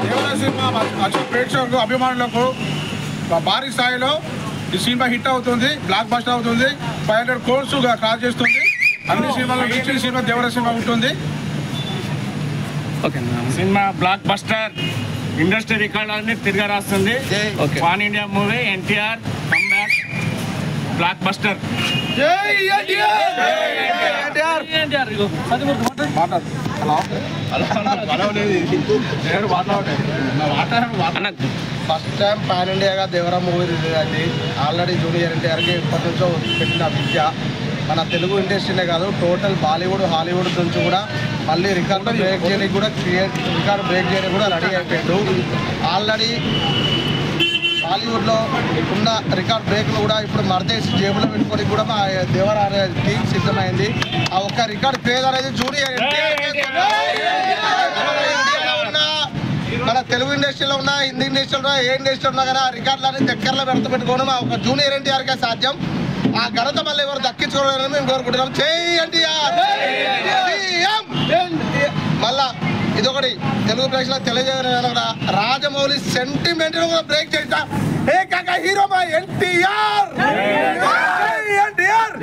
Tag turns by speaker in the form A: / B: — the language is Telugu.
A: దేవర సినిమా ప్రేక్షకులకు అభిమానులకు భారీ స్థాయిలో ఈ సినిమా హిట్ అవుతుంది, బ్లాక్ బస్టర్ అవుతుంది, 500 crores క్రాస్ చేస్తుంది. అన్ని సినిమాల్లో మించిన సినిమా దేవర సినిమా ఉంటుంది.
B: సినిమా బ్లాక్ బస్టర్, ఇండస్ట్రీ రికార్డులన్నీ తిరిగి రాస్తుంది. Pan India movie, NTR comeback, blockbuster.
C: First time pan ఇండియాగా దేవరా మూవీ రిలీజ్ అయింది. ఆల్రెడీ జూనియర్ ఎన్టీఆర్కి ఇప్పటి నుంచో పెట్టిన విద్య మన తెలుగు ఇండస్ట్రీనే కాదు, టోటల్ బాలీవుడ్ హాలీవుడ్ నుంచి కూడా మళ్ళీ రికార్డు బ్రేక్ చేయడానికి కూడా రెడీ అయిపోయాడు. ఆల్రెడీ బాలీవుడ్లో ఉన్న రికార్డ్ బ్రేక్లు కూడా ఇప్పుడు మరదేసి జేబులో పెట్టుకొని కూడా మా దేవర అనే టీం సిద్ధమైంది. ఆ ఒక్క రికార్డ్ క్రేజ్ అనేది జూనియర్ మన తెలుగు ఇండస్ట్రీలో ఉన్న, హిందీ ఇండస్ట్రీలో ఉన్న, ఏ ఇండస్ట్రీలో ఉన్నా కానీ ఆ రికార్డులన్నీ దగ్గరలో పెట్టుకోవడం మా ఒక జూనియర్ ఎన్టీఆర్కే సాధ్యం. ఆ ఘనత మళ్ళీ ఎవరు దక్కించుకోవాలని మేము కోరుకుంటున్నాం. జై ఎన్టీఆర్. మళ్ళా ఇదొకటి తెలుగు ప్రేక్షకులకు తెలియజేయడం, రాజమౌళి సెంటిమెంట్ కూడా బ్రేక్ చేస్తా. ఏ కాక హీరో మా ఎన్టీఆర్. ఎన్టీఆర్